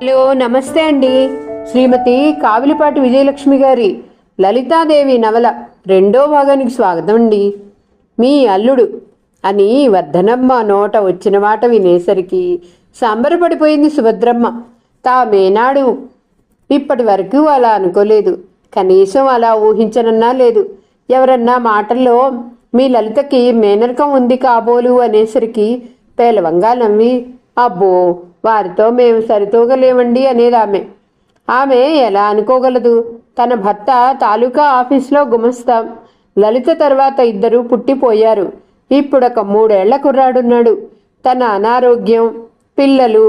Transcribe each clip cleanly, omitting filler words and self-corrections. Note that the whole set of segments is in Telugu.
హలో, నమస్తే అండి. శ్రీమతి కావిలిపాటి విజయలక్ష్మి గారి లలితాదేవి నవల 2వ భాగానికి స్వాగతం అండి. మీ అల్లుడు అని వర్ధనమ్మ నోట వచ్చిన మాట వినేసరికి సంబరపడిపోయింది సుభద్రమ్మ. తామేనాడు ఇప్పటి వరకు అలా అనుకోలేదు, కనీసం అలా ఊహించనన్నా లేదు. ఎవరన్నా మాటల్లో మీ లలితకి మేనరకం ఉంది కాబోలు అనేసరికి పేలవంగా నవ్వి, అబ్బో వారితో మేము సరితూగలేమండి అనేది ఆమె ఎలా అనుకోగలదు? తన భర్త తాలూకా ఆఫీస్లో గుమస్తా, లలిత తర్వాత ఇద్దరు పుట్టిపోయారు. ఇప్పుడొక 3 ఏళ్ల కుర్రాడున్నాడు. తన అనారోగ్యం, పిల్లలు,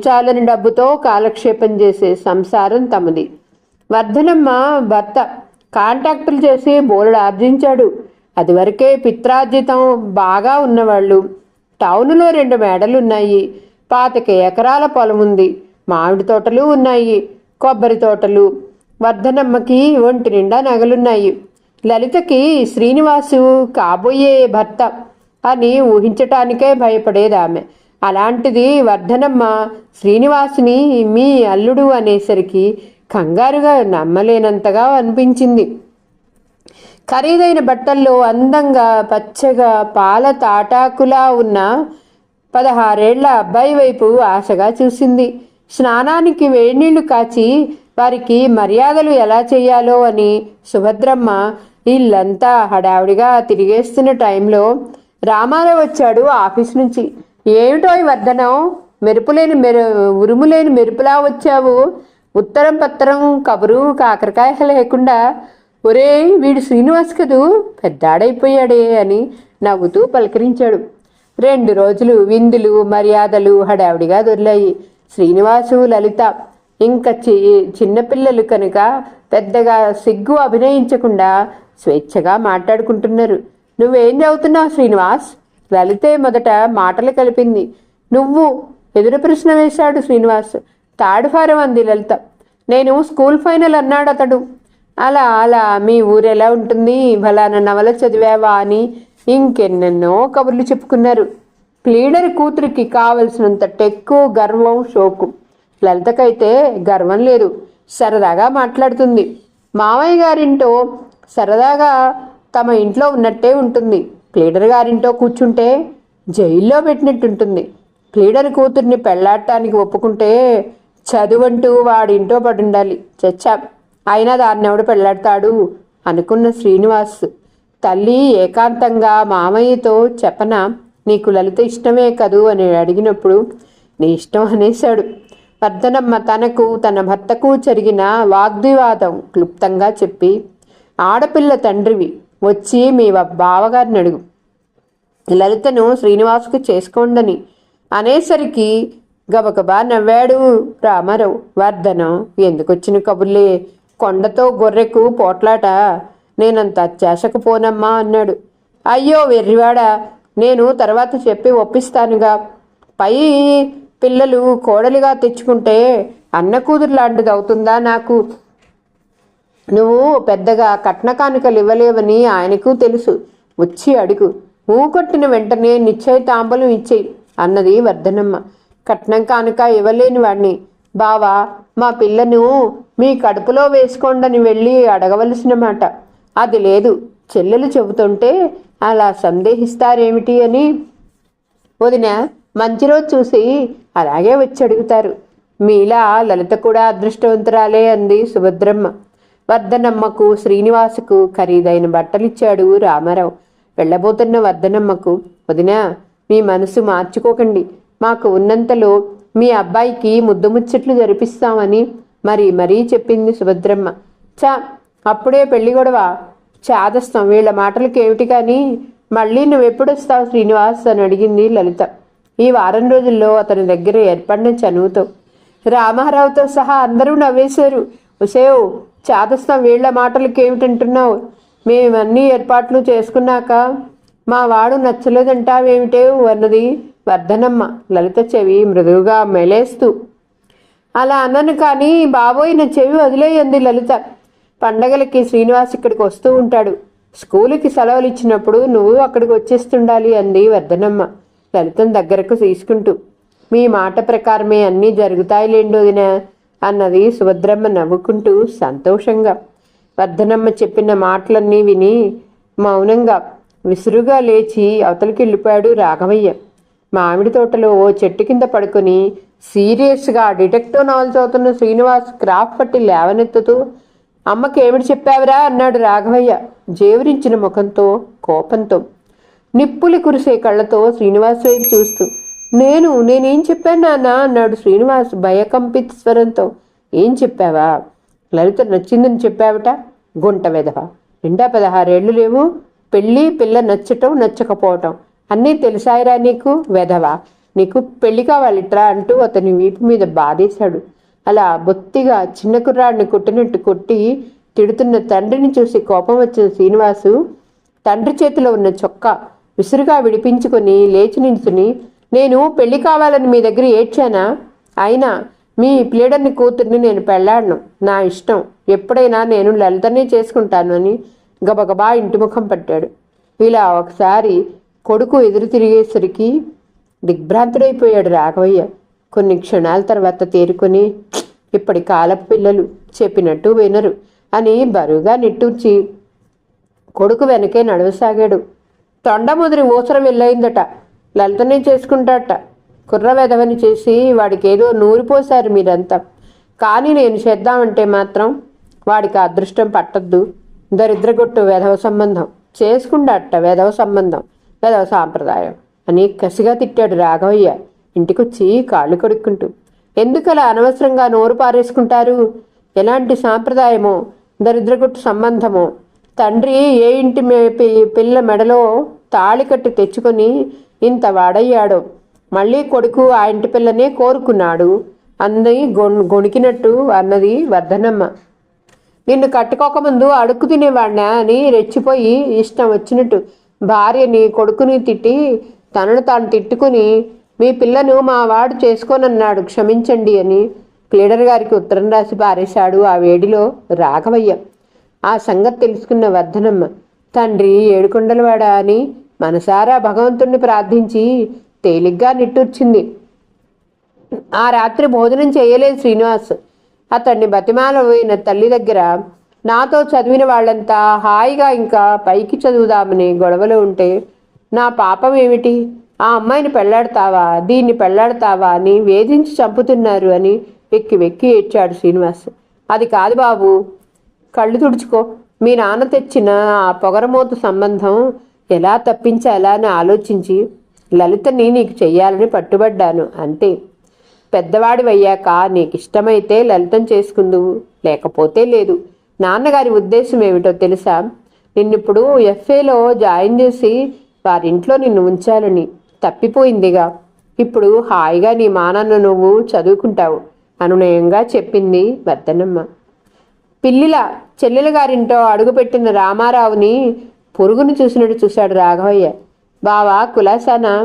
చాలని డబ్బుతో కాలక్షేపం చేసే సంసారం తమది. వర్ధనమ్మ భర్త కాంట్రాక్టులు చేసి బోలెడు ఆర్జించాడు. అదివరకే పిత్రార్జితం బాగా ఉన్నవాళ్ళు. టౌనులో 2 మేడలున్నాయి. 25 ఎకరాల పొలం ఉంది. మామిడి తోటలు ఉన్నాయి, కొబ్బరి తోటలు. వర్ధనమ్మకి ఒంటి నిండా నగలున్నాయి. లలితకి శ్రీనివాసు కాబోయే భర్త అని ఊహించటానికే భయపడేది ఆమె. అలాంటిది వర్ధనమ్మ శ్రీనివాసుని మీ అల్లుడు అనేసరికి కంగారుగా నమ్మలేనంతగా అనిపించింది. ఖరీదైన బట్టల్లో అందంగా పచ్చగా పాల తాటాకులా ఉన్న 16 ఏళ్ల అబ్బాయి వైపు ఆశగా చూసింది. స్నానానికి వేడినీళ్లు కాచి వారికి మర్యాదలు ఎలా చేయాలో అని సుభద్రమ్మ ఇల్లంతా హడావుడిగా తిరిగేస్తున్న టైంలో రామారావు వచ్చాడు ఆఫీస్ నుంచి. ఏమిటో ఈ వర్ధనం, ఉరుములేని మెరుపులా వచ్చావు? ఉత్తరం పత్రం కబురు కాకరకాయ లేకుండా. ఒరే, వీడు శ్రీనివాస్ కదూ, పెద్దాడైపోయాడే అని నవ్వుతూ పలకరించాడు. 2 రోజులు విందులు మర్యాదలు హడావుడిగా దొర్లాయి. శ్రీనివాసు లలిత ఇంకా చిన్నపిల్లలు కనుక పెద్దగా సిగ్గు అభినయించకుండా స్వేచ్ఛగా మాట్లాడుకుంటున్నారు. నువ్వేం చదువుతున్నావు శ్రీనివాస్? లలితే మొదట మాటలు కలిపింది. నువ్వు ఎదురు ప్రశ్న వేశాడు శ్రీనివాస్. 3rd ఫారం అంది లలిత. నేను స్కూల్ ఫైనల్ అన్నాడు అతడు. అలా మీ ఊరెలా ఉంటుంది, ఫలానా నవల చదివావా అని ఇంకెన్నెన్నో కబుర్లు చెప్పుకున్నారు. ప్లీడర్ కూతురికి కావలసినంత టెక్కు, గర్వం, షోకు. లలితకైతే గర్వం లేదు, సరదాగా మాట్లాడుతుంది. మామయ్య గారింటో సరదాగా తమ ఇంట్లో ఉన్నట్టే ఉంటుంది. ప్లీడర్ గారింటో కూర్చుంటే జైల్లో పెట్టినట్టుంటుంది. ప్లీడర్ కూతుర్ని పెళ్లాడటానికి ఒప్పుకుంటే చదువంటూ వాడింటో పడుండాలి. చచ్చా, అయినా దాన్నెవడు పెళ్లాడతాడు అనుకున్న శ్రీనివాస్ తల్లి ఏకాంతంగా మామయ్యతో చెప్పనా, నీకు లలిత ఇష్టమే కదూ అని అడిగినప్పుడు నీ ఇష్టం అనేశాడు. వర్ధనమ్మ తనకు తన భర్తకు జరిగిన వాగ్వివాదం క్లుప్తంగా చెప్పి, ఆడపిల్ల తండ్రివి, వచ్చి మీ బావగారిని అడుగు, లలితను శ్రీనివాసుకు చేసుకోండని అనేసరికి గబగబా నవ్వాడు రామారావు. వర్ధనం, ఎందుకొచ్చిన కబుర్లే, కొండతో గొర్రెకు పోట్లాట, నేనంత చేసకపోనమ్మా అన్నాడు. అయ్యో వెర్రివాడా, నేను తర్వాత చెప్పి ఒప్పిస్తానుగా. పై పిల్లలు కోడలిగా తెచ్చుకుంటే అన్న కూతురు లాంటిది అవుతుందా నాకు? నువ్వు పెద్దగా కట్న కానుకలు ఇవ్వలేవని ఆయనకు తెలుసు. వచ్చి అడుగు, ఊకొట్టిన వెంటనే నిశ్చయితాంబలం ఇచ్చేయి అన్నది వర్ధనమ్మ. కట్నం కానుక ఇవ్వలేని వాడిని. బావా, మా పిల్లను మీ కడుపులో వేసుకోండని వెళ్ళి అడగవలసిన మాట. అది లేదు, చెల్లెలు చెబుతుంటే అలా సందేహిస్తారేమిటి అని. వదిన, మంచి రోజు చూసి అలాగే వచ్చి అడుగుతారు. మీలా లలిత కూడా అదృష్టవంతురాలే అంది సుభద్రమ్మ. వర్ధనమ్మకు శ్రీనివాసుకు ఖరీదైన బట్టలిచ్చాడు రామారావు. వెళ్ళబోతున్న వర్ధనమ్మకు, వదిన, మీ మనసు మార్చుకోకండి, మాకు ఉన్నంతలో మీ అబ్బాయికి ముద్దుముచ్చట్లు జరిపిస్తామని మరీ చెప్పింది సుభద్రమ్మ. అప్పుడే పెళ్లి గొడవ, చాదస్తం, వీళ్ళ మాటలకి ఏమిటి కానీ మళ్ళీ నువ్వెప్పుడొస్తావు శ్రీనివాస్ అని అడిగింది లలిత. ఈ వారం రోజుల్లో అతని దగ్గర ఏర్పడిన చనువుతో. రామారావుతో సహా అందరూ నవ్వేశారు. ఉసేవ్, చాదస్తం, వీళ్ల మాటలకి ఏమిటంటున్నావు? మేమన్నీ ఏర్పాట్లు చేసుకున్నాక మా వాడు నచ్చలేదంటావేమిటే అన్నది వర్ధనమ్మ లలిత చెవి మృదువుగా మెలేస్తూ. అలా అన్నను కానీ బాబోయ్, నా చెవి వదిలేయంది లలిత. పండగలకి శ్రీనివాస్ ఇక్కడికి వస్తూ ఉంటాడు. స్కూలుకి సెలవులు ఇచ్చినప్పుడు నువ్వు అక్కడికి వచ్చేస్తుండాలి అంది వర్ధనమ్మ లలితను దగ్గరకు తీసుకుంటూ. మీ మాట ప్రకారమే అన్నీ జరుగుతాయిలేండి వదిన అన్నది సుభద్రమ్మ నవ్వుకుంటూ సంతోషంగా. వర్ధనమ్మ చెప్పిన మాటలన్నీ విని మౌనంగా విసురుగా లేచి అవతలికి వెళ్ళిపోయాడు రాఘవయ్య. మామిడి తోటలో ఓ చెట్టు కింద పడుకొని సీరియస్గా డిటెక్టివ్ నవల్ చదువుతున్న శ్రీనివాస్ క్రాఫ్ పట్టి లేవనెత్తుతూ, అమ్మకి ఏమిటి చెప్పావురా అన్నాడు రాఘవయ్య జేవురించిన ముఖంతో కోపంతో. నిప్పులు కురిసే కళ్ళతో శ్రీనివాస్ వైపు చూస్తూ, నేనేం చెప్పాను నాన్న అన్నాడు శ్రీనివాస్ భయకంపిత స్వరంతో. ఏం చెప్పావా? లలిత నచ్చిందని చెప్పావట, గుంట వెధవ. నిండా 16 ఏళ్ళు లేవు, పెళ్ళి పిల్ల నచ్చటం నచ్చకపోవటం అన్నీ తెలిసాయిరా నీకు వెధవ. నీకు పెళ్లి కావాలిట్రా అంటూ అతని వీపు మీద బాధేశాడు. అలా బొత్తిగా చిన్న కుర్రాడిని కొట్టినట్టు కొట్టి తిడుతున్న తండ్రిని చూసి కోపం వచ్చిన శ్రీనివాసు తండ్రి చేతిలో ఉన్న చొక్కా విసురుగా విడిపించుకొని లేచి నించుని, నేను పెళ్లి కావాలని మీ దగ్గర ఏడ్చానా? అయినా మీ ప్లేడర్ని కూతుర్ని నేను పెళ్లాడను, నా ఇష్టం, ఎప్పుడైనా నేను లలితనే చేసుకుంటాను అని గబగబా ఇంటి ముఖం పట్టాడు. ఇలా ఒకసారి కొడుకు ఎదురు తిరిగేసరికి దిగ్భ్రాంతుడైపోయాడు రాఘవయ్య. కొన్ని క్షణాల తర్వాత తేరుకొని, ఇప్పటి కాలపు పిల్లలు చెప్పినట్టు వినరు అని బరువుగా నిట్టూర్చి కొడుకు వెనకే నడవసాగాడు. తొండ ముదిరి ఊసరం వెళ్ళయిందట, లలితనే చేసుకుంటాట. కుర్ర వెధవని చేసి వాడికి ఏదో నూరిపోశారు మీరంతా. కానీ నేను చేద్దామంటే మాత్రం వాడికి అదృష్టం పట్టద్దు. దరిద్రగొట్టు వెధవ సంబంధం చేసుకుంటాట, వెధవ సంబంధం, వెధవ సాంప్రదాయం అని కసిగా తిట్టాడు రాఘవయ్య ఇంటికొచ్చి కాళ్ళు కడుక్కుంటూ. ఎందుకలా అనవసరంగా నోరు పారేసుకుంటారు? ఎలాంటి సాంప్రదాయమో దరిద్రగొట్టు సంబంధమో. తండ్రి ఏ ఇంటి పిల్ల మెడలో తాళి కట్టి తెచ్చుకొని ఇంత వాడయ్యాడో. మళ్ళీ కొడుకు ఆ ఇంటి పిల్లనే కోరుకున్నాడు అంది గొణికినట్టు అన్నది వర్ధనమ్మ. నిన్ను కట్టుకోకముందు అడుక్కు తినేవాడినా అని రెచ్చిపోయి ఇష్టం వచ్చినట్టు భార్యని కొడుకుని తిట్టి తనను తాను తిట్టుకుని మీ పిల్లను మా వాడు చేసుకోనన్నాడు, క్షమించండి అని ప్లీడర్ గారికి ఉత్తరం రాసి పారేశాడు ఆ వేడిలో రాఘవయ్య. ఆ సంగతి తెలుసుకున్న వర్ధనమ్మ తండ్రి ఏడుకొండలవాడా అని మనసారా భగవంతుణ్ణి ప్రార్థించి తేలిగ్గా నిట్టూర్చింది. ఆ రాత్రి భోజనం చేయలేదు శ్రీనివాస్. అతన్ని బతిమాలపోయిన తల్లి దగ్గర నాతో చదివిన వాళ్ళంతా హాయిగా ఇంకా పైకి చదువుదామని గొడవలు ఉంటే నా పాపం ఏమిటి? ఆ అమ్మాయిని పెళ్లాడతావా, దీన్ని పెళ్లాడతావా అని వేధించి చంపుతున్నారు అని వెక్కి వెక్కి ఏడ్చాడు శ్రీనివాస్. అది కాదు బాబు, కళ్ళు తుడుచుకో. మీ నాన్న తెచ్చిన ఆ పొగరమూత సంబంధం ఎలా తప్పించాలా అని ఆలోచించి లలితని నీకు చెయ్యాలని పట్టుబడ్డాను అంతే. పెద్దవాడివయ్యాక నీకు ఇష్టమైతే లలితం చేసుకుందువు, లేకపోతే లేదు. నాన్నగారి ఉద్దేశం ఏమిటో తెలుసా? నిన్నిప్పుడు ఎఫ్ఏలో జాయిన్ చేసి వారింట్లో నిన్ను ఉంచాలని. తప్పిపోయిందిగా, ఇప్పుడు హాయిగా నీ మానాన్న నువ్వు చదువుకుంటావు అనునయంగా చెప్పింది వర్ధనమ్మ. పిల్లిల చెల్లెల గారింటో అడుగుపెట్టిన రామారావుని పురుగును చూసినట్టు చూశాడు రాఘవయ్య. బావా కులాసానా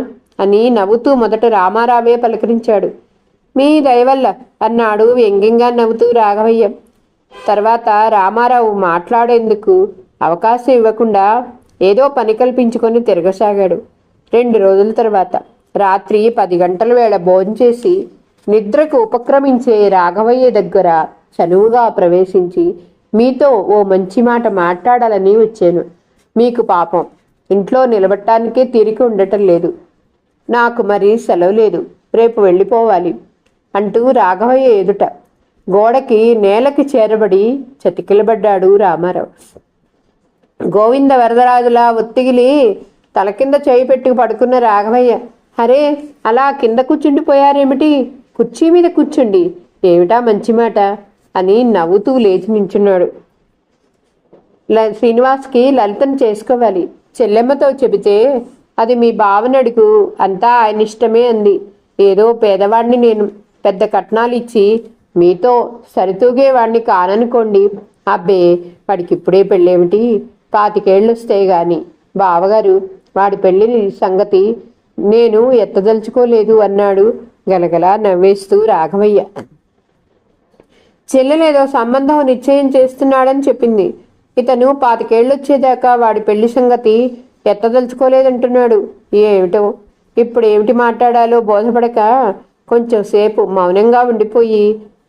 అని నవ్వుతూ మొదట రామారావే పలకరించాడు. మీ దయవల్ల అన్నాడు వ్యంగ్యంగా నవ్వుతూ రాఘవయ్య. తర్వాత రామారావు మాట్లాడేందుకు అవకాశం ఇవ్వకుండా ఏదో పని కల్పించుకొని తిరగసాగాడు. 2 రోజుల తర్వాత రాత్రి 10 గంటల వేళ భోంచేసి నిద్రకు ఉపక్రమించే రాఘవయ్య దగ్గర చనువుగా ప్రవేశించి, మీతో ఓ మంచి మాట మాట్లాడాలని వచ్చాను. మీకు పాపం ఇంట్లో నిలబట్టానికే తీరిక ఉండటం లేదు. నాకు మరి సెలవు లేదు, రేపు వెళ్ళిపోవాలి అంటూ రాఘవయ్య ఎదుట గోడకి నేలకి చేరబడి చతికిలబడ్డాడు రామారావు. గోవింద వరదరాజులా ఒత్తిగిలి తల కింద చేయి పెట్టి పడుకున్న రాఘవయ్య, అరే అలా కింద కూర్చుండిపోయారేమిటి? కుర్చీ మీద కూర్చుండి, ఏమిటా మంచి మాట అని నవ్వుతూ లేచి నించున్నాడు. శ్రీనివాస్కి లలితను చేసుకోవాలి, చెల్లెమ్మతో చెబితే అది మీ బావనడుగు, అంతా ఆయన ఇష్టమే అంది. ఏదో పేదవాడిని నేను, పెద్ద కట్నాలు ఇచ్చి మీతో సరితూగేవాడిని కాననుకోండి. అబ్బే వాడికి ఇప్పుడే పెళ్ళేమిటి, 25 ఏళ్ళు వస్తాయి గాని బావగారు, వాడి పెళ్ళి సంగతి నేను ఎత్తదలుచుకోలేదు అన్నాడు గలగలా నవ్వేస్తూ రాఘవయ్య. చెల్లెలేదో సంబంధం నిశ్చయం చేస్తున్నాడని చెప్పింది. ఇతను 25 ఏళ్ళు వచ్చేదాకా వాడి పెళ్లి సంగతి ఎత్తదలుచుకోలేదంటున్నాడు. ఏమిటో ఇప్పుడు ఏమిటి మాట్లాడాలో బోధపడక కొంచెం సేపు మౌనంగా ఉండిపోయి,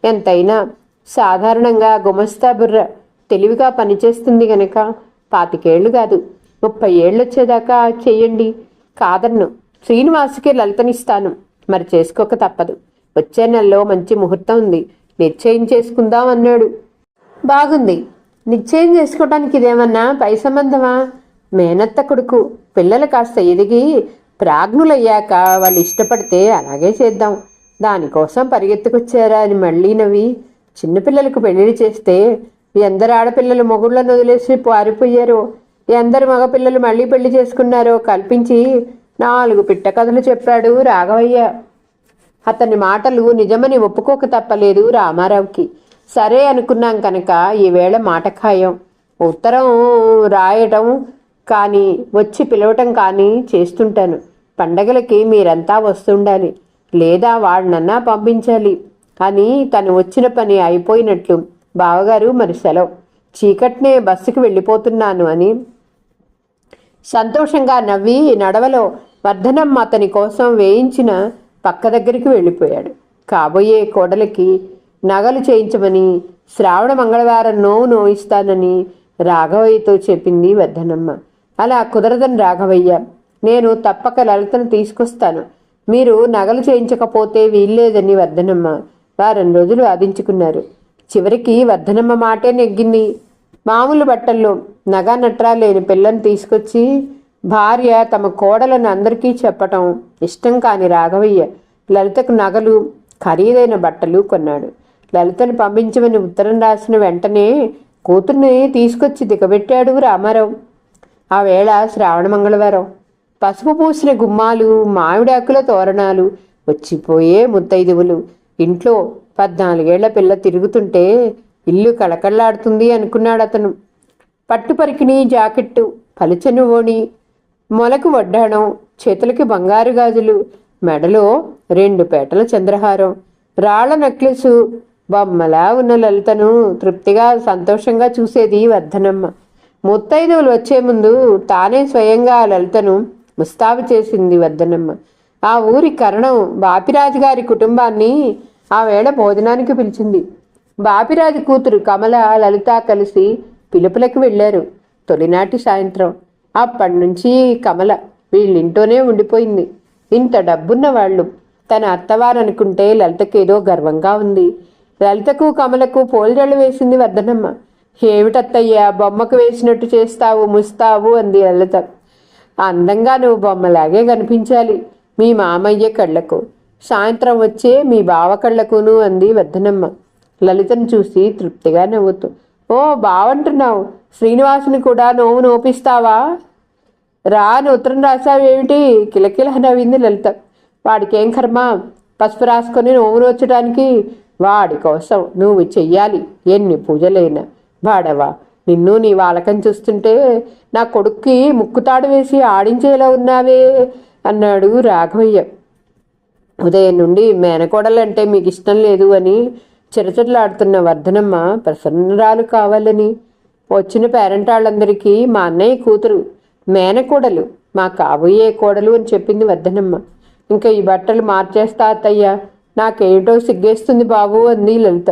ఎంతైనా సాధారణంగా గుమస్తా బుర్ర తెలివిగా పనిచేస్తుంది గనక 25 ఏళ్ళు కాదు 30 ఏళ్ళు వచ్చేదాకా చెయ్యండి, కాదన్ను. శ్రీనివాసుకి లలితనిస్తాను, మరి చేసుకోక తప్పదు. వచ్చే నెలలో మంచి ముహూర్తం ఉంది, నిశ్చయం చేసుకుందాం అన్నాడు. బాగుంది. నిశ్చయం చేసుకోవడానికి ఇదేమన్నా పై సంబంధమా? మేనత్త కొడుకు. పిల్లలు కాస్త ఎదిగి ప్రాజ్ఞులయ్యాక వాళ్ళు ఇష్టపడితే అలాగే చేద్దాం. దానికోసం పరిగెత్తుకొచ్చారా అని మళ్ళీ నవ్వి, చిన్నపిల్లలకు పెళ్లిళ్ళు చేస్తే ఎందరు ఆడపిల్లలు మొగుళ్ళను వదిలేసి పారిపోయారో, ఎందరు మగపిల్లలు మళ్ళీ పెళ్లి చేసుకున్నారో కల్పించి 4 పిట్ట కథలు చెప్పాడు రాఘవయ్య. అతని మాటలు నిజమని ఒప్పుకోక తప్పలేదు రామారావుకి. సరే అనుకున్నాం కనుక ఈవేళ మాట ఖాయం. ఉత్తరం రాయటం కానీ వచ్చి పిలవటం కానీ చేస్తుంటాను. పండగలకి మీరంతా వస్తుండాలి, లేదా వాడినన్నా పంపించాలి అని తను వచ్చిన పని అయిపోయినట్లు, బావగారు మరి సెలవు, చీకట్నే బస్సుకి వెళ్ళిపోతున్నాను అని సంతోషంగా నవ్వి నడవలో వర్ధనమ్మ అతని కోసం వేయించిన పక్క దగ్గరికి వెళ్ళిపోయాడు. కాబోయే కోడలికి నగలు చేయించమని, శ్రావణ మంగళవారం నోవు నోయిస్తానని రాఘవయ్యతో చెప్పింది వర్ధనమ్మ. అలా కుదరదని రాఘవయ్య, నేను తప్పక లలితను తీసుకొస్తాను, మీరు నగలు చేయించకపోతే వీల్లేదని వర్ధనమ్మ 2 రోజులు వాదించుకున్నారు. చివరికి వర్ధనమ్మ మాటే నెగ్గింది. మామూలు బట్టల్లో నగా నట్రా లేని పిల్లని తీసుకొచ్చి భార్య తమ కోడలను అందరికీ చెప్పటం ఇష్టం కాని రాఘవయ్య లలితకు నగలు, ఖరీదైన బట్టలు కొన్నాడు. లలితను పంపించమని ఉత్తరం రాసిన వెంటనే కూతుర్ని తీసుకొచ్చి దిగబెట్టాడు రామారావు. ఆ వేళ శ్రావణ మంగళవారం. పసుపు పూసిన గుమ్మాలు, మామిడాకుల తోరణాలు, వచ్చిపోయే ముత్తైదువులు. ఇంట్లో 14 ఏళ్ల పిల్ల తిరుగుతుంటే ఇల్లు కళకళలాడుతుంది అనుకున్నాడు అతను. పట్టుపరికిని జాకెట్టు, పలుచని ఓణి, మొలకు వడ్డాణం, చేతులకి బంగారు గాజులు, మెడలో 2 పేటల చంద్రహారం, రాళ్ల నెక్లెసు, బొమ్మలా ఉన్న లలితను తృప్తిగా సంతోషంగా చూసేది వర్ధనమ్మ. ముత్తైదువులు వచ్చే ముందు తానే స్వయంగా లలితను ముస్తాబు చేసింది వర్ధనమ్మ. ఆ ఊరి కరణం బాపిరాజు గారి కుటుంబాన్ని ఆ వేళ భోజనానికి పిలిచింది. బాపిరాజు కూతురు కమల, లలిత కలిసి పిలుపులకు వెళ్ళారు. తొలినాటి సాయంత్రం. అప్పటి నుంచి కమల వీళ్ళింటోనే ఉండిపోయింది. ఇంత డబ్బున్న వాళ్ళు తన అత్తవారనుకుంటే లలితకేదో గర్వంగా ఉంది. లలితకు కమలకు పోలిజళ్ళు వేసింది వర్ధనమ్మ. ఏమిటత్తయ్యా బొమ్మకు వేసినట్టు చేస్తావు, ముస్తావు అంది లలిత. అందంగా నువ్వు బొమ్మలాగే కనిపించాలి మీ మామయ్య కళ్ళకు, సాయంత్రం వచ్చే మీ బావ కళ్ళకును అంది వర్ధనమ్మ లలితను చూసి తృప్తిగా నవ్వుతూ. ఓ బావంటున్నావు, శ్రీనివాసుని కూడా నోవు నోపిస్తావా? రాని ఉత్తరం రాసావేమిటి? కిలకిల నవ్వింది లలిత. వాడికేం కర్మ, పసుపు రాసుకొని నోవు నోచడానికి? వాడి కోసం నువ్వు చెయ్యాలి ఎన్ని పూజలైనా. వాడవా, నిన్ను నీ వాలకం చూస్తుంటే నా కొడుక్కి ముక్కుతాడు వేసి ఆడించేలా ఉన్నావే అన్నాడు రాఘవయ్య. ఉదయం నుండి మేనకోడలంటే మీకు ఇష్టం లేదు అని చిరచిరలాడుతున్న వర్ధనమ్మ ప్రసన్నరాలు కావాలని వచ్చిన పేరెంటాళ్ళందరికీ మా అన్నయ్య కూతురు మేనకోడలు, మా కాబోయే కోడలు అని చెప్పింది వర్ధనమ్మ. ఇంకా ఈ బట్టలు మార్చేస్తా అత్తయ్య, నాకేమిటో సిగ్గేస్తుంది బాబు అంది లలిత.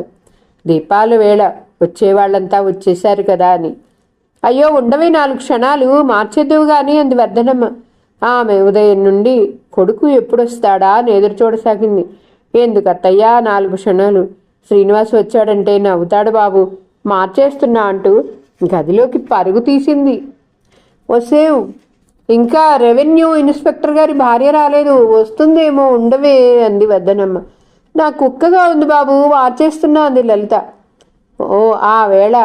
దీపాల వేళ వచ్చేవాళ్ళంతా వచ్చేశారు కదా అని. అయ్యో ఉండవే 4 క్షణాలు మార్చేద్దువు గాని అంది వర్ధనమ్మ. ఆమె ఉదయం నుండి కొడుకు ఎప్పుడొస్తాడా అని ఎదురు చూడసాగింది. ఎందుకత్తయ్యా 4 క్షణాలు? శ్రీనివాస్ వచ్చాడంటే నవ్వుతాడు బాబు, మార్చేస్తున్నా అంటూ గదిలోకి పరుగు తీసింది. వసేవ్, ఇంకా రెవెన్యూ ఇన్స్పెక్టర్ గారి భార్య రాలేదు, వస్తుందేమో ఉండవే అంది వర్ధనమ్మ. నా కుక్కగా ఉంది బాబు, మార్చేస్తున్నా అంది లలిత. ఓ ఆ వేళ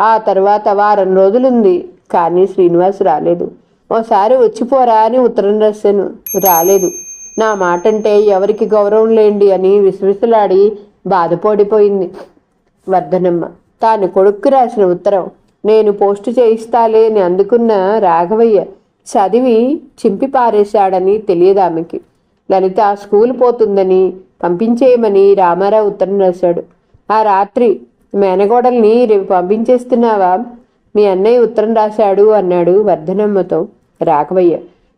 ఆ తర్వాత 1 వారం రోజులుంది, కానీ శ్రీనివాస్ రాలేదు. ఓసారి వచ్చిపోరా అని ఉత్తరం రాశాను, రాలేదు. నా మాటంటే ఎవరికి గౌరవం లేండి అని విసవిసలాడి బాధపడిపోయింది వర్ధనమ్మ. తాను కొడుక్కు రాసిన ఉత్తరం నేను పోస్టు చేయిస్తాలే అని అందుకున్న రాఘవయ్య చదివి చింపి పారేశాడని తెలియదు ఆమెకి. లలిత స్కూల్ పోతుందని పంపించేయమని రామారావు ఉత్తరం రాశాడు. ఆ రాత్రి మేనగోడల్ని రేపు పంపించేస్తున్నావా? మీ అన్నయ్య ఉత్తరం రాశాడు అన్నాడు వర్ధనమ్మతో రాఘవయ్య.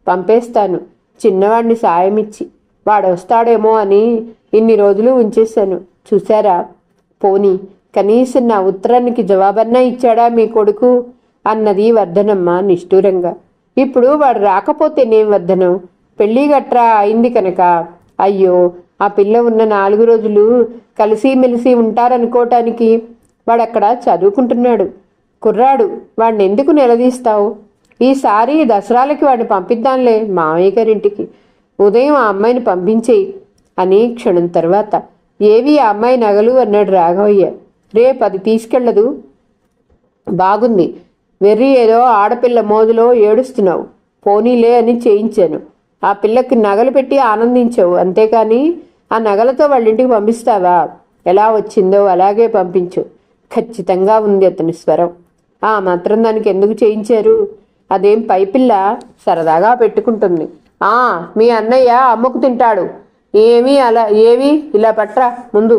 పంపేస్తాను, చిన్నవాడిని సాయమిచ్చి. వాడు వస్తాడేమో అని ఇన్ని రోజులు ఉంచేశాను. చూశారా, పోనీ కనీసం నా ఉత్తరానికి జవాబన్నా ఇచ్చాడా మీ కొడుకు అన్నది వర్ధనమ్మ నిష్ఠూరంగా. ఇప్పుడు వాడు రాకపోతే నేను వర్ధనం, పెళ్ళి గట్రా అయింది కనుక. అయ్యో, ఆ పిల్ల ఉన్న 4 రోజులు కలిసిమెలిసి ఉంటారనుకోవటానికి వాడక్కడ చదువుకుంటున్నాడు. కుర్రాడు, వాడిని ఎందుకు నిలదీస్తావు? ఈసారి దసరాలకి వాడిని పంపిద్దాంలే మామయ్య గారింటికి. ఉదయం ఆ అమ్మాయిని పంపించేయి అని క్షణం తర్వాత, ఏవి ఆ అమ్మాయి నగలు అన్నాడు రాఘవయ్య. రేపు అది తీసుకెళ్ళదు. బాగుంది, వెర్రి ఏదో ఆడపిల్ల మోజులో ఏడుస్తున్నావు, పోనీలే అని చేయించాను. ఆ పిల్లకి నగలు పెట్టి ఆనందించావు, అంతేకాని ఆ నగలతో వాళ్ళ ఇంటికి పంపిస్తావా? ఎలా వచ్చిందో అలాగే పంపించు. ఖచ్చితంగా ఉంది అతని స్వరం. ఆ మాత్రం దానికి ఎందుకు చేయించారు? అదేం పైపిల్ల, సరదాగా పెట్టుకుంటుంది. మీ అన్నయ్య అమ్ముకు తింటాడు. ఏవి ఇలా పట్రా ముందు.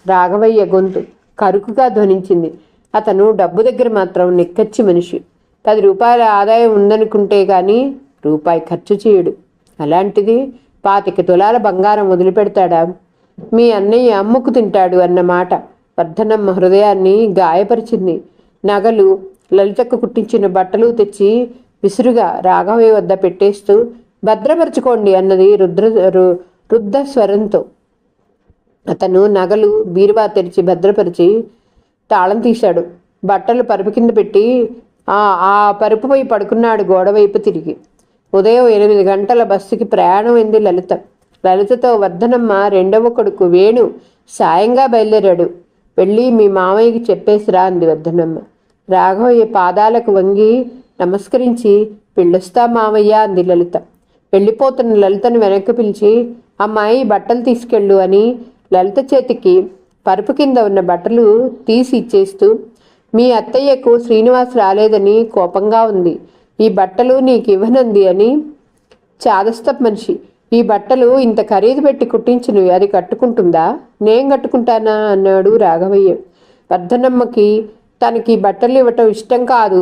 రాఘవయ్య గొంతు కరుకుగా ధ్వనించింది. అతను డబ్బు దగ్గర మాత్రం నిక్కచ్చి మనిషి. 10 రూపాయల ఆదాయం ఉందనుకుంటే గాని రూపాయి ఖర్చు చేయడు. అలాంటిది 25 తులాల బంగారం వదిలిపెడతాడా? మీ అన్నయ్య అమ్ముకు తింటాడు అన్నమాట వర్ధనమ్మ హృదయాన్ని గాయపరిచింది. నగలు, లలితకు కుట్టించిన బట్టలు తెచ్చి విసురుగా రాఘవయ్య వద్ద పెట్టేస్తూ, భద్రపరచుకోండి అన్నది రుద్ర స్వరంతో. అతను నగలు బీరువా తెరిచి భద్రపరిచి తాళం తీశాడు. బట్టలు పరుపు కింద పెట్టి ఆ పరుపుపై పడుకున్నాడు గోడవైపు తిరిగి. ఉదయం 8 గంటల బస్సుకి ప్రయాణం అయింది లలిత. లలితతో వర్ధనమ్మ రెండవ కొడుకు వేణు సాయంగా బయలుదేరాడు. వెళ్ళి మీ మామయ్యకి చెప్పేసిరా అంది వర్ధనమ్మ. రాఘవయ్య పాదాలకు వంగి నమస్కరించి, వెళ్ళొస్తా మామయ్య అంది లలిత. వెళ్ళిపోతున్న లలితను వెనక్కి పిలిచి, అమ్మాయి బట్టలు తీసుకెళ్ళు అని లలిత చేతికి పరుపు కింద ఉన్న బట్టలు తీసి ఇచ్చేస్తూ, మీ అత్తయ్యకు శ్రీనివాస్ రాలేదని కోపంగా ఉంది, ఈ బట్టలు నీకు ఇవ్వనంది అని చాదస్తపు మనిషి. ఈ బట్టలు ఇంత ఖరీదు పెట్టి కుట్టించినవి, అది కట్టుకుంటుందా? నేను కట్టుకుంటానా అన్నాడు రాఘవయ్య. వర్ధనమ్మకి తనకి బట్టలు ఇవ్వటం ఇష్టం కాదు,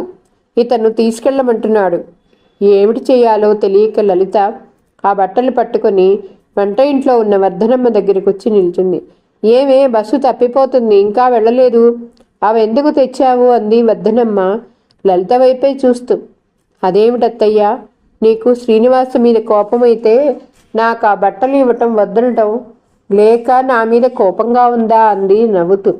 ఇతను తీసుకెళ్ళమంటున్నాడు. ఏమిటి చేయాలో తెలియక లలిత ఆ బట్టలు పట్టుకొని వంట ఇంట్లో ఉన్న వర్ధనమ్మ దగ్గరికి వచ్చి నిల్చుంది. ఏమే, బస్సు తప్పిపోతుంది, ఇంకా వెళ్ళలేదు, అవెందుకు తెచ్చావు అంది వర్ధనమ్మ లలిత వైపే చూస్తూ. అదేమిటత్తయ్యా, నీకు శ్రీనివాస మీద కోపమైతే నాకు ఆ బట్టలు ఇవ్వటం వద్దనటం లేక నా మీద కోపంగా ఉందా అంది నవ్వుతూ.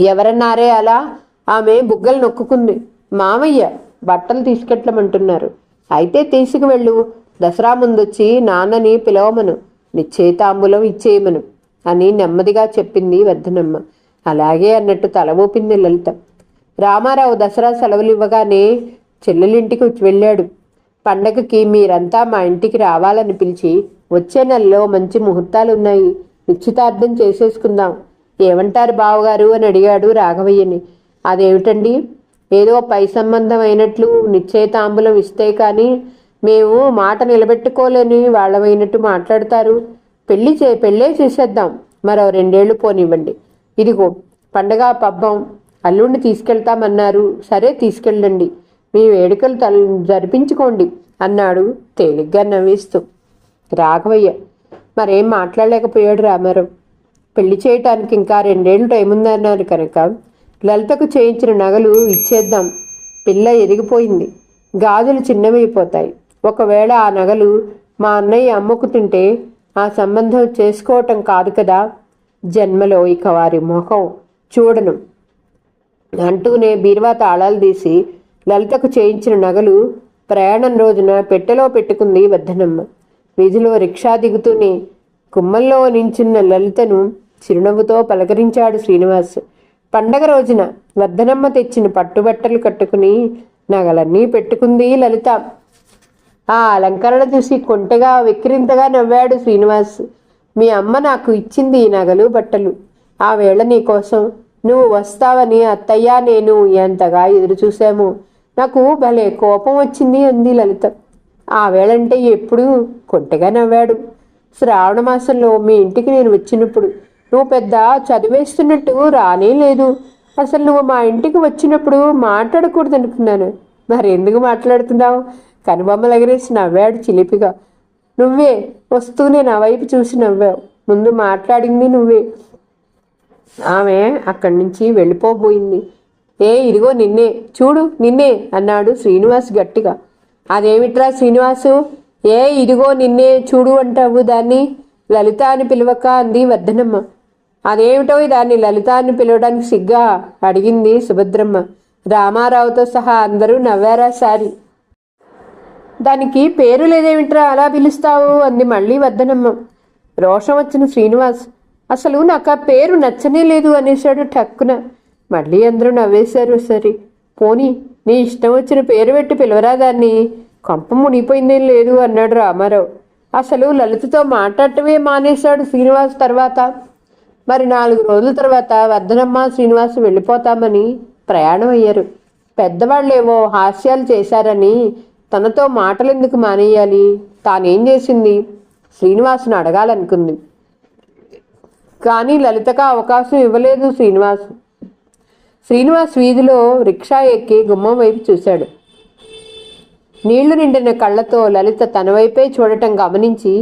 ఎవరన్నారే అలా? ఆమె బుగ్గలు నొక్కుకుంది. మామయ్య బట్టలు తీసుకెళ్ళమంటున్నారు. అయితే తీసుకువెళ్ళు, దసరా ముందొచ్చి నాన్నని పిలవమను, నిశ్చయితాంబూలం ఇచ్చేయమను అని నెమ్మదిగా చెప్పింది వర్ధనమ్మ. అలాగే అన్నట్టు తల ఊపింది లలిత. రామారావు దసరా సెలవులు ఇవ్వగానే చెల్లెలింటికి వెళ్ళాడు. పండగకి మీరంతా మా ఇంటికి రావాలని పిలిచి, వచ్చే నెలలో మంచి ముహూర్తాలున్నాయి, నిశ్చితార్థం చేసేసుకుందాం, ఏమంటారు బావగారు అని అడిగాడు రాఘవయ్యని. అదేమిటండి, ఏదో పై సంబంధం అయినట్లు నిశ్చయితాంబూలం ఇస్తే కానీ మేము మాట నిలబెట్టుకోలేని వాళ్ళమైనట్టు మాట్లాడతారు. పెళ్ళే చేసేద్దాం, మరో 2 ఏళ్ళు పోనివ్వండి. ఇదిగో పండగ పబ్బం, అల్లుడిని తీసుకెళ్తామన్నారు, సరే తీసుకెళ్ళండి, మీ వేడుకలు జరిపించుకోండి అన్నాడు తేలిగ్గా నవ్విస్తూ. రాఘవయ్య మరేం మాట్లాడలేకపోయాడు. రామారావు పెళ్లి చేయటానికి ఇంకా 2 ఏళ్ళు టైం ఉందన్నారు కనుక లలితకు చేయించిన నగలు ఇచ్చేద్దాం, పిల్ల ఎదిగిపోయింది, గాజులు చిన్నవైపోతాయి. ఒకవేళ ఆ నగలు మా అన్నయ్య అమ్ముకు తింటే ఆ సంబంధం చేసుకోవటం కాదు కదా, జన్మలో ఇక వారి ముఖం చూడను అంటూనే బీరువా తాళాలు తీసి లలితకు చేయించిన నగలు ప్రయాణం రోజున పెట్టెలో పెట్టుకుంది వర్ధనమ్మ. వీధిలో రిక్షా దిగుతూనే కుమ్మల్లో నించున్న లలితను చిరునవ్వుతో పలకరించాడు శ్రీనివాస్. పండగ రోజున వర్ధనమ్మ తెచ్చిన పట్టుబట్టలు కట్టుకుని నగలన్నీ పెట్టుకుంది లలిత. ఆ అలంకరణ చూసి కొంటెగా వెక్కిరింతగా నవ్వాడు శ్రీనివాస్. మీ అమ్మ నాకు ఇచ్చింది ఈ నగలు బట్టలు, ఆ వేళ నీకోసం నువ్వు వస్తావని అత్తయ్య నేను ఎంతగా ఎదురు చూశాము, నాకు భలే కోపం వచ్చింది అంది లలిత. ఆ వేళంటే ఎప్పుడు కొంటెగా నవ్వాడు. శ్రావణ మాసంలో మీ ఇంటికి నేను వచ్చినప్పుడు నువ్వు పెద్ద చదివేస్తున్నట్టు రానే లేదు. అసలు నువ్వు మా ఇంటికి వచ్చినప్పుడు మాట్లాడకూడదు అనుకున్నాను, మరెందుకు మాట్లాడుతున్నావు? కనుబొమ్మలు ఎగరేసి నవ్వాడు చిలిపిగా. నువ్వే వస్తూనే నా వైపు చూసి నవ్వావు. ముందు మాట్లాడింది నువ్వే. ఆమె అక్కడి నుంచి వెళ్ళిపోబోయింది. ఇదిగో నిన్నే, చూడు నిన్నే అన్నాడు శ్రీనివాస్ గట్టిగా. అదేమిట్రా శ్రీనివాసు, ఇదిగో నిన్నే చూడు అంటావు దాన్ని? లలిత అని పిలవక అంది వర్ధనమ్మ. అదేమిటో దాన్ని లలిత అని పిలవడానికి సిగ్గా అడిగింది సుభద్రమ్మ. రామారావుతో సహా అందరూ నవ్వారా సారి. దానికి పేరు లేదేమిట్రా అలా పిలుస్తావు అంది మళ్ళీ వర్ధనమ్మ. రోషం వచ్చిన శ్రీనివాస్, అసలు నాకు ఆ పేరు నచ్చనే లేదు అనేశాడు టక్కున. మళ్ళీ అందరూ నవ్వేశారు. సరి పోనీ నీ ఇష్టం వచ్చిన పేరు పెట్టి పిలవరా దాన్ని, కొంప మునిగిపోయిందేం లేదు అన్నాడు రామారావు. అసలు లలితతో మాట్లాడటమే మానేశాడు శ్రీనివాస్ తర్వాత. మరి 4 రోజుల తర్వాత వర్ధనమ్మ శ్రీనివాస్ వెళ్ళిపోతామని ప్రయాణం అయ్యారు. పెద్దవాళ్ళేవో హాస్యాలు చేశారని తనతో మాటలెందుకు మానేయాలి? తానేం చేసింది? శ్రీనివాసును అడగాలనుకుంది. కానీ లలితకు అవకాశం ఇవ్వలేదు శ్రీనివాస్ వీధిలో రిక్షా ఎక్కి గుమ్మం వైపు చూశాడు. నీళ్లు నిండిన కళ్ళతో లలిత తన వైపే చూడటం గమనించి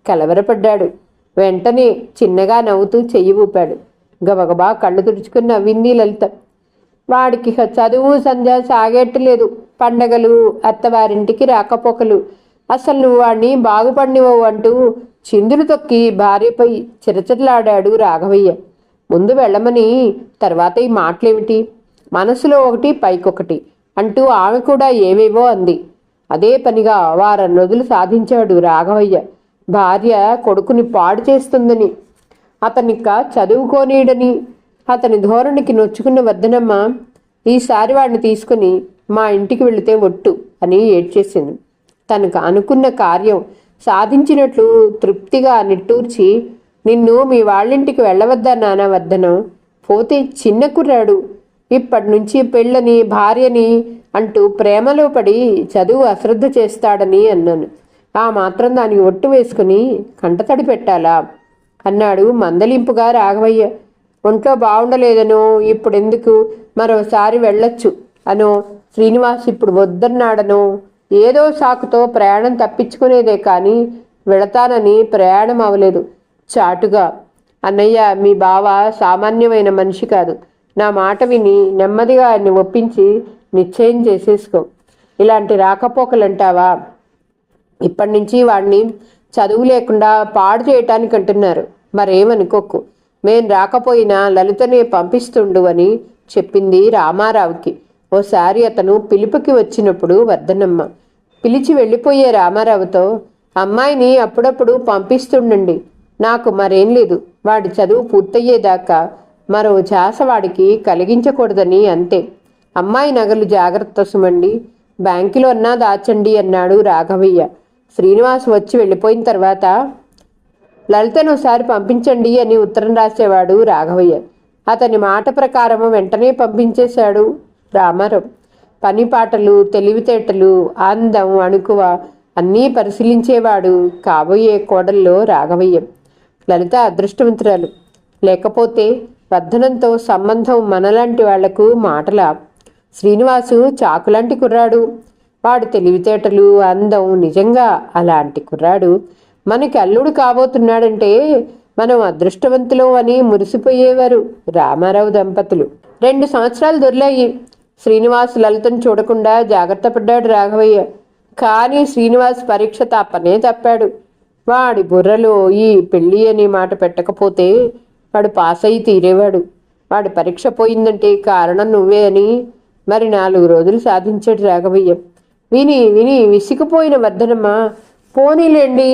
కలవరపడ్డాడు. వెంటనే చిన్నగా నవ్వుతూ చెయ్యి ఊపాడు. గబగబా కళ్ళు తుడుచుకుని నవ్వింది లలిత. వాడికి చదువు సంధ్య సాగేట్టలేదు. పండగలు, అత్తవారింటికి రాకపోకలు. అసలు నువ్వు వాడిని బాగుపడినవు అంటూ చిందులు తొక్కి భార్యపై చిరచిరలాడాడు రాఘవయ్య. ముందు వెళ్ళమని, తర్వాత ఈ మాటలేమిటి? మనసులో ఒకటి పైకొకటి అంటూ ఆమె కూడా ఏవేవో అంది. అదే పనిగా 1 వారం రోజులు సాధించాడు రాఘవయ్య. భార్య కొడుకుని పాడు చేస్తుందని, అతనిక చదువుకోనీడని అతని ధోరణికి నొచ్చుకున్న వర్ధనమ్మ ఈసారి వాడిని తీసుకుని మా ఇంటికి వెళితే ఒట్టు అని ఏడ్చేసింది. తనకు అనుకున్న కార్యం సాధించినట్లు తృప్తిగా నిట్టూర్చి, నిన్ను మీ వాళ్ళింటికి వెళ్ళవద్దా నాన్న వర్ధనం? పోతే చిన్న కుర్రాడు, ఇప్పటి నుంచి పెళ్ళని భార్యని అంటూ ప్రేమలో పడి చదువు అశ్రద్ధ చేస్తాడని అన్నాను. ఆ మాత్రం దానికి ఒట్టు వేసుకుని కంటతడి పెట్టాలా అన్నాడు మందలింపుగా రాఘవయ్య. ఒంట్లో బాగుండలేదనో, ఇప్పుడెందుకు మరోసారి వెళ్ళొచ్చు అనో, శ్రీనివాస్ ఇప్పుడు వద్దన్నాడనో ఏదో సాకుతో ప్రయాణం తప్పించుకునేదే కానీ వెళతానని ప్రయాణం అవలేదు. చాటుగా, అన్నయ్య మీ బావ సామాన్యమైన మనిషి కాదు. నా మాట విని నెమ్మదిగా ఆయన్ని ఒప్పించి నిశ్చయం చేసేసుకో. ఇలాంటి రాకపోకలంటావా? ఇప్పటి నుంచి వాడిని చదువు లేకుండా పాడు చేయటానికి అంటున్నారు. మరేమనుకోకు. మేం రాకపోయినా లలితనే పంపిస్తుండు అని చెప్పింది రామారావుకి. ఓసారి అతను పిలుపుకి వచ్చినప్పుడు వర్ధనమ్మ పిలిచి వెళ్ళిపోయే రామారావుతో, అమ్మాయిని అప్పుడప్పుడు పంపిస్తుండండి, నాకు మరేం లేదు, వాడి చదువు పూర్తయ్యేదాకా మరో ఛాస వాడికి కలిగించకూడదని అంతే. అమ్మాయి నగలు జాగ్రత్త సుమండి, బ్యాంకులో అన్నా దాచండి అన్నాడు రాఘవయ్య. శ్రీనివాస్ వచ్చి వెళ్ళిపోయిన తర్వాత లలితను ఒకసారి పంపించండి అని ఉత్తరం రాసేవాడు రాఘవయ్య. అతని మాట ప్రకారం వెంటనే పంపించేశాడు రామారావు. పని పాటలు, తెలివితేటలు, అందం, అణుకువ అన్నీ పరిశీలించేవాడు కాబోయే కోడల్లో రాఘవయ్య. లలిత అదృష్టవంతురాలు. లేకపోతే వర్ధనంతో సంబంధం మనలాంటి వాళ్లకు మాటలా? శ్రీనివాసు చాకులాంటి కుర్రాడు. వాడు తెలివితేటలు, అందం, నిజంగా అలాంటి కుర్రాడు మనకి అల్లుడు కాబోతున్నాడంటే మనం అదృష్టవంతులు అని మురిసిపోయేవారు రామారావు దంపతులు. 2 సంవత్సరాలు దొర్లాయి. శ్రీనివాస్ లలితను చూడకుండా జాగ్రత్త పడ్డాడు రాఘవయ్య. కానీ శ్రీనివాస్ పరీక్ష తప్పనే తప్పాడు. వాడి బుర్రలో ఈ పెళ్ళి అనే మాట పెట్టకపోతే వాడు పాస్ అయి తీరేవాడు. వాడి పరీక్ష పోయిందంటే కారణం నువ్వే అని మరి 4 రోజులు సాధించాడు రాఘవయ్య. విని విని విసిగిపోయిన వర్ధనమ్మ, పోనీలేండి,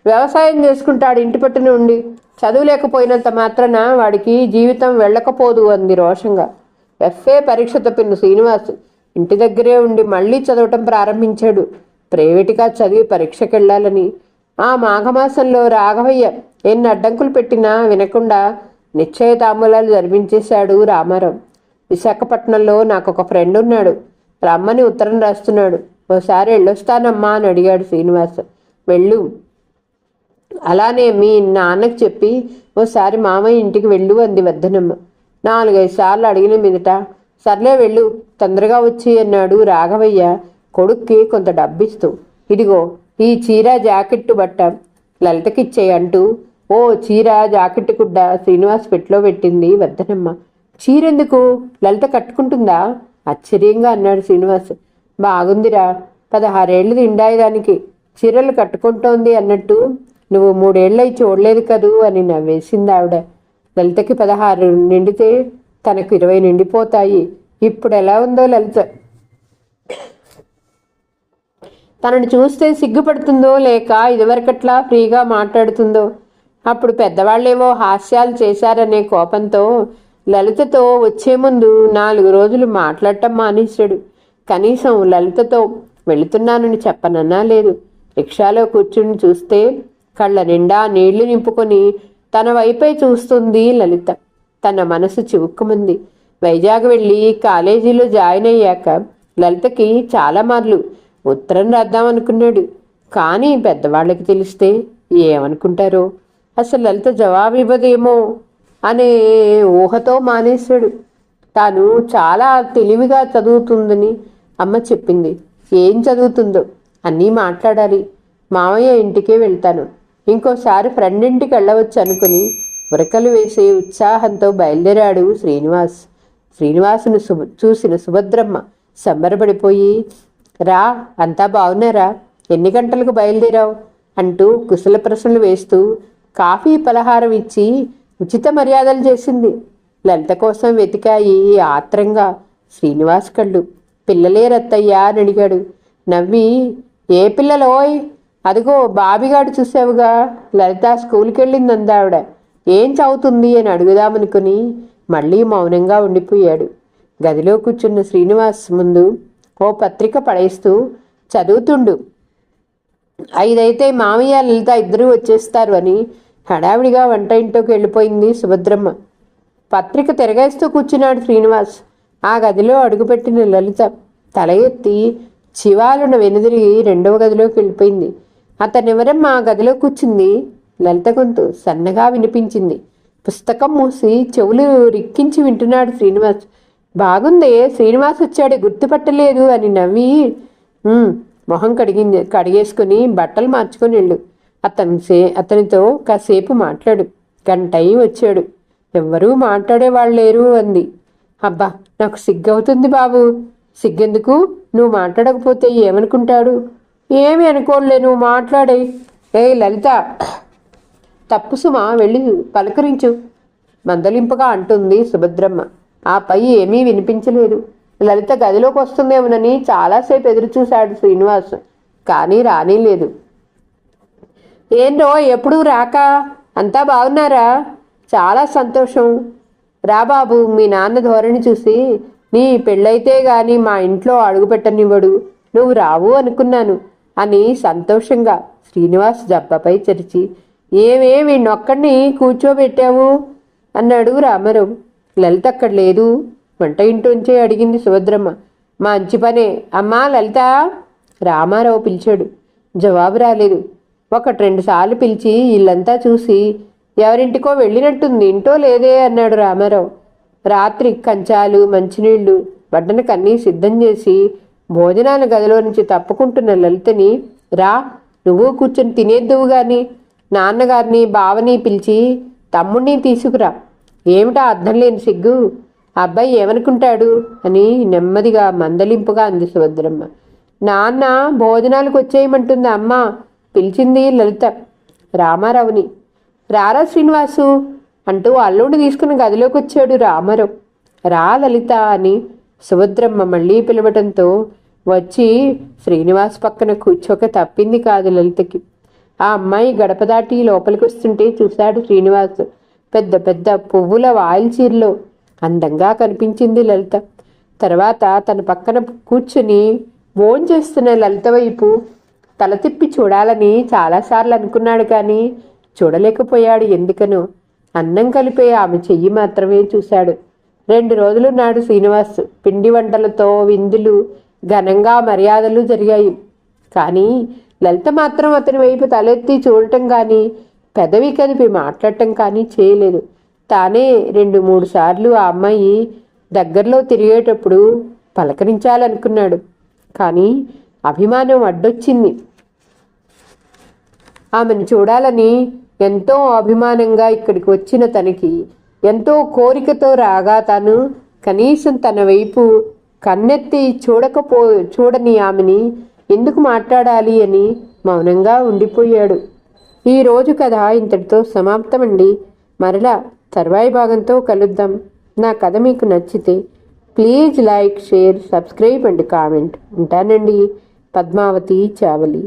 వ్యవసాయం చేసుకుంటాడు ఇంటి పట్టున ఉండి, చదువు లేకపోయినంత మాత్రాన వాడికి జీవితం వెళ్ళకపోదు అంది రోషంగా. ఎఫ్ఏ పరీక్ష తప్పిన శ్రీనివాస్ ఇంటి దగ్గరే ఉండి మళ్ళీ చదవటం ప్రారంభించాడు. ప్రైవేటుగా చదివి పరీక్షకెళ్ళాలని. ఆ మాఘమాసంలో రాఘవయ్య ఎన్ని అడ్డంకులు పెట్టినా వినకుండా నిశ్చయ తాంబూలాలు జరిపించేశాడు రామారావు. విశాఖపట్నంలో నాకు ఒక ఫ్రెండ్ ఉన్నాడు, రమ్మని ఉత్తరం రాస్తున్నాడు, ఓసారి వెళ్ళొస్తానమ్మా అని అడిగాడు శ్రీనివాస్. వెళ్ళు, అలానే మీ నాన్నకు చెప్పి ఓసారి మామయ్య ఇంటికి వెళ్ళు అంది వర్ధనమ్మ. 4-5 సార్లు అడిగిన మీదట సర్లే వెళ్ళు, తొందరగా వచ్చి అన్నాడు రాఘవయ్య కొడుక్కి కొంత డబ్బిస్తూ. ఇదిగో ఈ చీర జాకెట్టు బట్ట లలితకిచ్చేయి అంటూ ఓ చీర జాకెట్టు గుడ్డ శ్రీనివాస్ పెట్లో పెట్టింది వర్ధనమ్మ. చీరెందుకు? లలిత కట్టుకుంటుందా? ఆశ్చర్యంగా అన్నాడు శ్రీనివాస్. బాగుందిరా, 16 ఏళ్ళు నిండాయి దానికి, చీరలు కట్టుకుంటోంది అన్నట్టు. నువ్వు 3 ఏళ్ళై చూడలేదు కదూ అని నవ్వేసింది ఆవిడ. లలితకి 16 నిండితే తనకు 20 నిండిపోతాయి. ఇప్పుడు ఎలా ఉందో లలిత. తనను చూస్తే సిగ్గుపడుతుందో లేక ఇదివరకట్లా ఫ్రీగా మాట్లాడుతుందో. అప్పుడు పెద్దవాళ్ళేవో హాస్యాలు చేశారనే కోపంతో లలితతో వచ్చే ముందు 4 రోజులు మాట్లాడటం మానేశాడు. కనీసం లలితతో వెళుతున్నానని చెప్పనన్నా లేదు. రిక్షాలో కూర్చుని చూస్తే కళ్ళ నిండా నీళ్లు నింపుకొని తన వైపే చూస్తుంది లలిత. తన మనసు చివుక్కుమంది. వైజాగ్ వెళ్ళి కాలేజీలో జాయిన్ అయ్యాక లలితకి చాలా మార్లు ఉత్తరం రాద్దామనుకున్నాడు. కానీ పెద్దవాళ్ళకి తెలిస్తే ఏమనుకుంటారో, అసలు లలిత జవాబు ఇవ్వదేమో అనే ఊహతో మానేశాడు. తాను చాలా తెలివిగా చదువుతుందని అమ్మ చెప్పింది. ఏం చదువుతుందో అన్నీ మాట్లాడాలి. మామయ్య ఇంటికే వెళ్తాను, ఇంకోసారి ఫ్రెండ్ ఇంటికి వెళ్ళవచ్చు అనుకుని ఉరకలు వేసే ఉత్సాహంతో బయలుదేరాడు శ్రీనివాస్. శ్రీనివాసును చూసిన సుభద్రమ్మ సంబరపడిపోయి, రా, అంతా బాగున్నారా? ఎన్ని గంటలకు బయలుదేరావు అంటూ కుశల ప్రశ్నలు వేస్తూ కాఫీ పలహారం ఇచ్చి ఉచిత మర్యాదలు చేసింది. లలిత కోసం వెతికాయి ఆత్రంగా శ్రీనివాస్ కళ్ళు. పిల్లలే రత్తయ్యా అని అడిగాడు నవ్వి. ఏ పిల్లలోయ్? అదిగో బాబిగాడు చూసావుగా, లలిత స్కూల్కి వెళ్ళింది అందావిడ. ఏం చదువుతుంది అని అడుగుదామనుకుని మళ్ళీ మౌనంగా ఉండిపోయాడు. గదిలో కూర్చున్న శ్రీనివాస్ ముందు ఓ పత్రిక పడేస్తూ, చదువుతుండు, 5 అయితే మామయ్య లలిత ఇద్దరూ వచ్చేస్తారు అని హడావిడిగా వంట ఇంట్లోకి వెళ్ళిపోయింది సుభద్రమ్మ. పత్రిక తిరగేస్తూ కూర్చున్నాడు శ్రీనివాస్. ఆ గదిలో అడుగుపెట్టిన లలిత తల ఎత్తి చివాలున వెనుదిరిగి 2వ గదిలోకి వెళ్ళిపోయింది. అతనెవరమ్మా గదిలో కూర్చుంది? లలిత గొంతు సన్నగా వినిపించింది. పుస్తకం మూసి చెవులు రిక్కించి వింటున్నాడు శ్రీనివాస్. బాగుందే, శ్రీనివాస్ వచ్చాడు, గుర్తుపట్టలేదు అని నవ్వి, మొహం కడిగేసుకుని బట్టలు మార్చుకొని వెళ్ళు, అతనితో కాసేపు మాట్లాడు, గంటయి వచ్చాడు, ఎవ్వరూ మాట్లాడేవాళ్ళు లేరు అంది. అబ్బా, నాకు సిగ్గవుతుంది బాబు. సిగ్గెందుకు? నువ్వు మాట్లాడకపోతే ఏమనుకుంటాడు? ఏమి అనుకోలే, నువ్వు మాట్లాడే. ఏ లలిత, తప్పు సుమా, వెళ్ళి పలకరించు మందలింపుగా అంటుంది సుభద్రమ్మ. ఆ పై ఏమీ వినిపించలేదు. లలిత గదిలోకి వస్తుందేమోనని చాలాసేపు ఎదురుచూశాడు శ్రీనివాస్, కానీ రానేలేదు. ఏంటో ఎప్పుడూ రాక? అంతా బాగున్నారా? చాలా సంతోషం. రా బాబు, మీ నాన్న ధోరణి చూసి నీ పెళ్ళైతే గాని మా ఇంట్లో అడుగుపెట్టనివ్వడు, నువ్వు రావు అనుకున్నాను అని సంతోషంగా శ్రీనివాస్ జబ్బపై చరిచి, ఏమేమి నొక్కడిని కూర్చోబెట్టావు అన్నాడు రామారావు. లలిత అక్కడ లేదు, వంట ఇంట్లోంచే అడిగింది సుభద్రమ్మ. మంచి పనే అమ్మా లలిత, రామారావు పిలిచాడు. జవాబు రాలేదు. 1-2 సార్లు పిలిచి ఇల్లంతా చూసి ఎవరింటికో వెళ్ళినట్టుంది, ఇంటో లేదే అన్నాడు రామారావు. రాత్రి కంచాలు మంచినీళ్లు వడ్డనకన్నీ సిద్ధం చేసి భోజనాల గదిలో నుంచి తప్పుకుంటున్న లలితని, రా, నువ్వు కూర్చొని తినేద్దువు గాని, నాన్నగారిని బావని పిలిచి తమ్ముణ్ణి తీసుకురా. ఏమిటా అర్థం లేని సిగ్గు? అబ్బాయి ఏమనుకుంటాడు అని నెమ్మదిగా మందలింపుగా అంది సుభద్రమ్మ. నాన్న భోజనాలకు వచ్చేయమంటుంది అమ్మ, పిలిచింది లలిత రామారావుని. రారా శ్రీనివాసు అంటూ అల్లుడిని తీసుకుని గదిలోకి వచ్చాడు రామారావు. రా లలిత అని సుభద్రమ్మ మళ్ళీ పిలవటంతో వచ్చి శ్రీనివాస్ పక్కన కూర్చోక తప్పింది కాదు లలితకి. ఆ అమ్మాయి గడప దాటి లోపలికి వస్తుంటే చూశాడు శ్రీనివాస్. పెద్ద పెద్ద పువ్వుల వాయిల్ చీరలో అందంగా కనిపించింది లలిత. తర్వాత తన పక్కన కూర్చుని భోంచేస్తున్న లలిత వైపు తల తిప్పి చూడాలని చాలాసార్లు అనుకున్నాడు, కానీ చూడలేకపోయాడు. ఎందుకనో అన్నం కలిపే ఆమె చెయ్యి మాత్రమే చూశాడు. 2 రోజులు నాడు శ్రీనివాస్. పిండి వంటలతో విందులు, ఘనంగా మర్యాదలు జరిగాయి. కానీ లలిత మాత్రం అతని వైపు తలెత్తి చూడటం కానీ పెదవి కదిపి మాట్లాడటం కానీ చేయలేదు. తానే 2-3 సార్లు ఆ అమ్మాయి దగ్గరలో తిరిగేటప్పుడు పలకరించాలనుకున్నాడు, కానీ అభిమానం అడ్డొచ్చింది. ఆమెను చూడాలని ఎంతో అభిమానంగా ఇక్కడికి వచ్చిన తనకి ఎంతో కోరికతో రాగా తాను కనీసం తన వైపు కన్నెత్తి చూడని ఆమెని ఎందుకు మాట్లాడాలి అని మౌనంగా ఉండిపోయాడు. ఈరోజు కథ ఇంతటితో సమాప్తమండి. మరలా తర్వాయి భాగంతో కలుద్దాం. నా కథ మీకు నచ్చితే please like, share, subscribe and comment. ఉంటానండి. పద్మావతి చావలి.